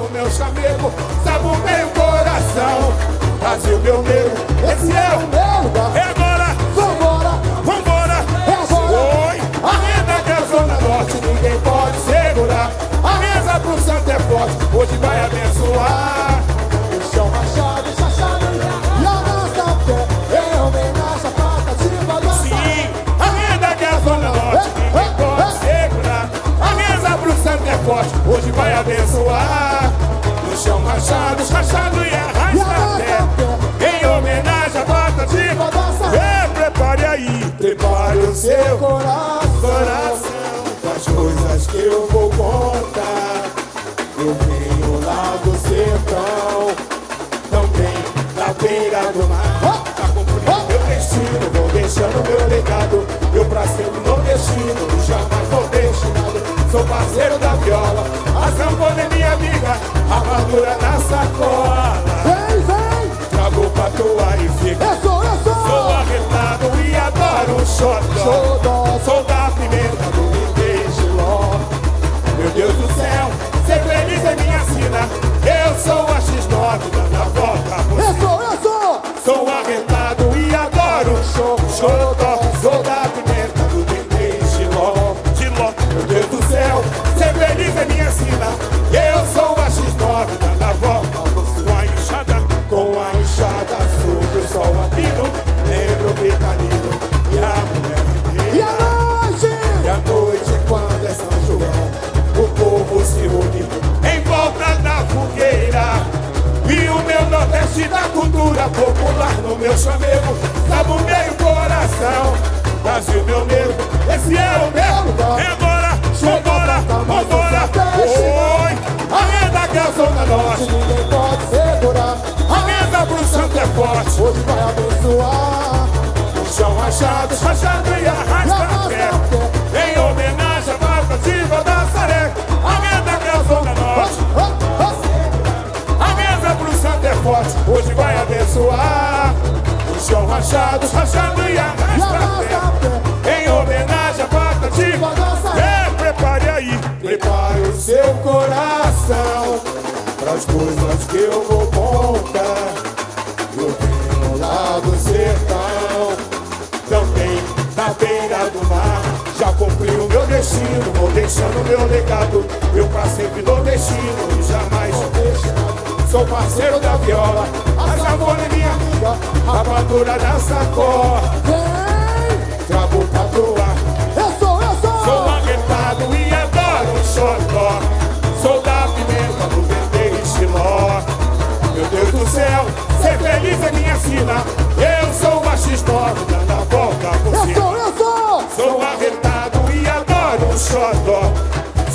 no meu chamego, sabe o meu coração. Brasil, meu nego, esse é o meu lugar. É agora, vambora, vambora, é agora. Oi, a renda que é a Zona Norte, ninguém pode segurar. A mesa pro santo é forte, hoje vai abençoar. O chão rachado, chachado e a dança pé, em homenagem à patativa dança. Sim, a renda que é a Zona Norte, ninguém pode segurar. A mesa pro santo é forte, hoje vai abençoar. No chão rachado, chachado e arrasta-pé, em homenagem à patativa dança. Prepare aí, prepare o seu coração das coisas que eu vou contar. Eu venho lá do sertão, também da beira do mar. Tá cumprindo meu destino, vou deixando meu legado. Eu pra ser nordestino, jamais vou destinado. Sou parceiro da viola, a sanfona é minha amiga, a madura na sacola. Vem, vem! Trago pra tua e fica. Eu sou! Sou arretado e adoro o xodó. Sou da pimenta do Miguel. Meu Deus do céu, ser feliz é minha sina. Eu sou a X9 da volta. Eu sou! Sou arretado e adoro o xodó. Sou da pimenta do Miguel. Meu Deus do céu, ser feliz é minha sina. Eu sou a X9 da volta. Com a enxada sobre o sol latino, lembro o vitalino e a mulher E a noite? E a noite quando é São João, o povo se une em volta da fogueira. E o meu Nordeste da cultura popular no meu chamego, sabe o meu coração. Brasil, meu nego, esse é o meu lugar. É agora, vambora, vambora. Oi, a renda que é a Zona Norte, Ninguém pode segurar. a mesa pro santo é forte, Hoje vai abençoar. o chão rachado, rachado e arrasta-pé, em homenagem à patativa da Saré. A mesa que é a Zona Norte, a mesa pro santo é forte, hoje vai abençoar. O chão rachado, rachado e arrasta-pé, em homenagem à patativa da Saré. Prepare aí, prepare o seu coração pras coisas que eu vou contar. Eu venho lá do sertão, também na beira do mar. Já cumpri o meu destino, vou deixando meu legado. Eu pra sempre nordestino e jamais vou deixar. Sou parceiro da viola, a sanfona é minha amiga, a madura da sacola. Trago pra tua. Eu sou! Sou arretado e adoro o xodó. Sou da pimenta do Vendê e Xiló. Meu Deus do céu, ser feliz é minha sina. Eu sou a X9 dando a volta por cima. Eu sou! Sou arretado e adoro o xodó.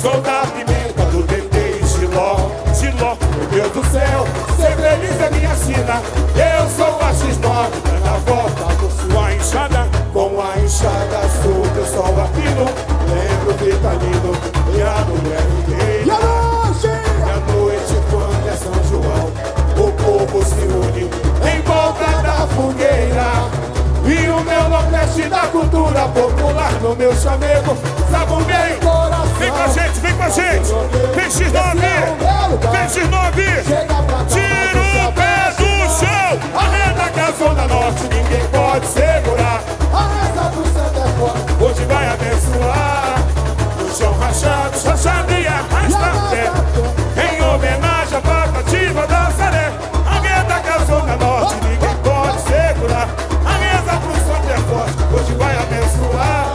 Sou da pimenta do Vendê e Xiló. Meu Deus do céu, ser feliz é minha sina. Eu sou a X9 dando a volta por sua enxada. Com a enxada sobre o sol latino, lembro o vitalino e a mulher gay. E a noite? E a noite quando é São João, o povo se une em volta da fogueira. E o meu Nordeste da cultura popular no meu chamego, sabe o meu coração. Vem com a gente, vem com a gente. Vem X9, vem X9. Tira o pé do chão. A renda que é a Zona Norte, ninguém pode segurar. A reza do santo é forte. Hoje vai abençoar. No chão rachado, rachado e arrasta-pé, em homenagem à patativa da Saré. A renda que é a Zona Norte, ninguém pode segurar. A mesa pro santo é forte, hoje vai abençoar.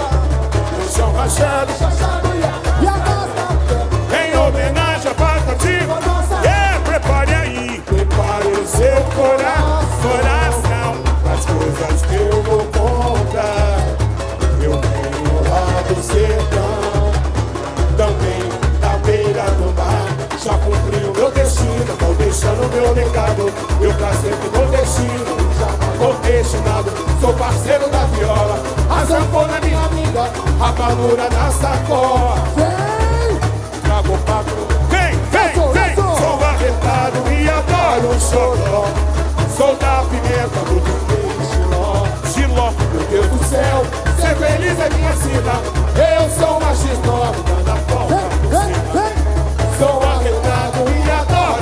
No chão rachado, E a dança em homenagem à patativa da Saré. Prepare aí, prepare o seu coração das coisas que eu vou contar. Eu venho lá do sertão, também da beira do mar. Já cumpri o meu destino, vou deixando meu legado. Eu pra sempre vou destino, jamais vou destinado. Sou parceiro da viola, a sanfona é minha amiga, a madura na sacola. Trago papo. Vem! Sou arretado e adoro o xodó. Sou da pimenta do Xiló. Meu Deus do céu, ser feliz é minha sina. Eu sou uma X9 dando a volta por cima. Sou arretado e adoro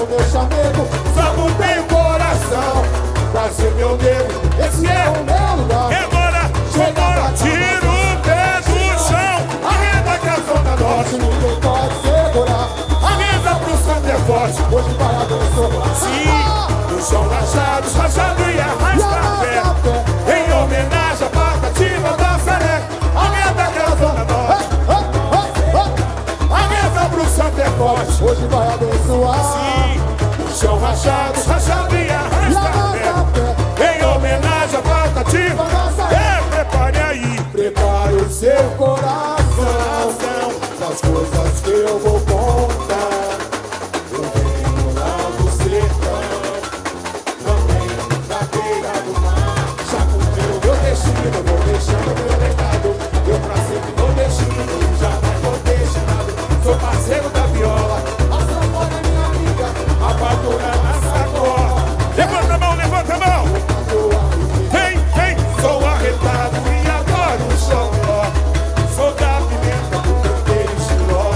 no meu chamego. Sabe bem o coração, Brasil, meu nego, esse é o meu lugar. e agora, tira o pé do chão. Arreda que a zona norte Ninguém pode segurar. avisa pro santo é forte. Hoje vai abençoar. Sim, no chão rachado e arrasta pé. Em homenagem à Patativa da Saré. Aumenta que a zona norte avisa pro santo é forte. Hoje vai abençoar. Sim, no chão rachado e arrasta pé. Em homenagem à Patativa da Saré. Prepare aí, Prepare o seu coração coração. das coisas que eu vou contar. Eu venho lá do sertão, também da beira do mar. Já cumpriu meu destino, vou deixando meu legado. Eu pra sempre vou destino, jamais vou destinado. Sou parceiro da viola, A sanfona é minha amiga, a padura na sacola. Levanta a mão, levanta a mão. Hey, sou arretado e adoro o xodó. Sou da pimenta do canteiro estiló.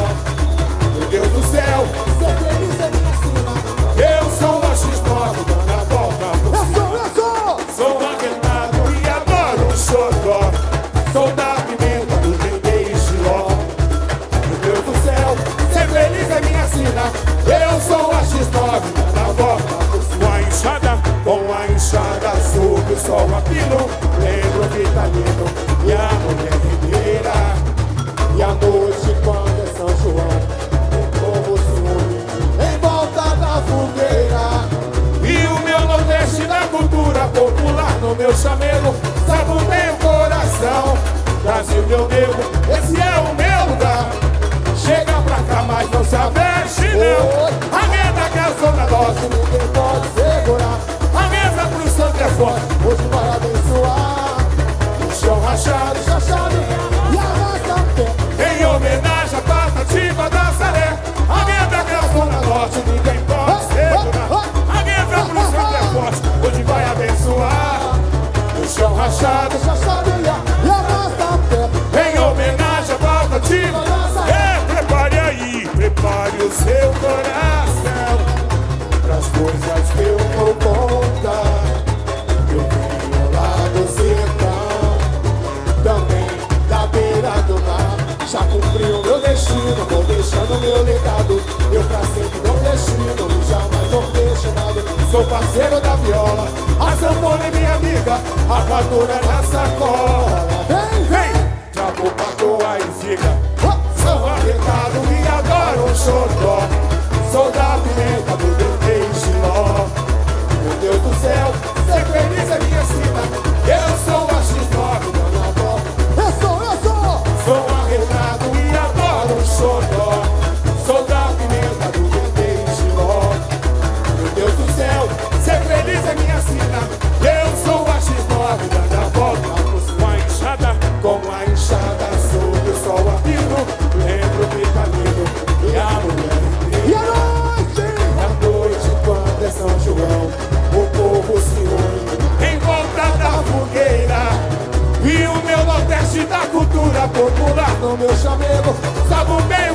Meu Deus do céu, ser feliz é minha sina. eu sou a X9 dando a volta por cima. Eu sou! Sou arretado e adoro o xodó. Sou da pimenta do canteiro estiló. Meu Deus do céu, ser feliz é minha sina. Eu sou a X9 dando a volta por cima. Com a enxada sob o sol a pino. Lembro o vitalino e a mulher ribeira. E à noite, quando é São João, o povo se une em volta da fogueira. E o meu nordeste da cultura popular no meu chamego. Sabe bem o coração, Brasil meu nego, esse é o meu lugar. Chega pra cá, mas não se aveste não. Arreda que a zona norte, Ninguém pode segurar. a mesa pro santo é forte. Hoje vai abençoar. O chão rachado, Chachado e arrasta pé. em homenagem à Patativa da Saré. Arreda que a zona norte, ninguém pode segurar. A mesa pro santo é forte, hoje vai abençoar. O chão rachado, Chachado e arrasta pé. em homenagem à Patativa da Saré. Prepare aí, prepare o seu coração Pras coisas que eu vou contar. Eu venho lá do sertão, também da beira do mar. Já cumpri o meu destino, vou deixando meu legado. Eu pra sempre não destino, e jamais vou destinado. Sou parceiro da viola, a sanfona é minha amiga, a padura na sacola. Vem, trago pra toa e fica. Sou arretado e adoro o xodó. Sou da pimenta do Dendê Estiló. Meu Deus do céu, ser feliz é minha sina. Eu sou a X9 dando a volta. Eu sou! Sou arretado e adoro o xodó. Sou da pimenta do Dendê Estiló. Meu Deus do céu, ser feliz é minha sina. Eu sou a X9 dando a volta com a enxada sob o sol a pino. Lembro o vitalino e a mulher E inteira. a noite? À noite, quando é São João, o povo se une em volta da fogueira. E o meu nordeste da cultura popular No meu chamego, sabe bem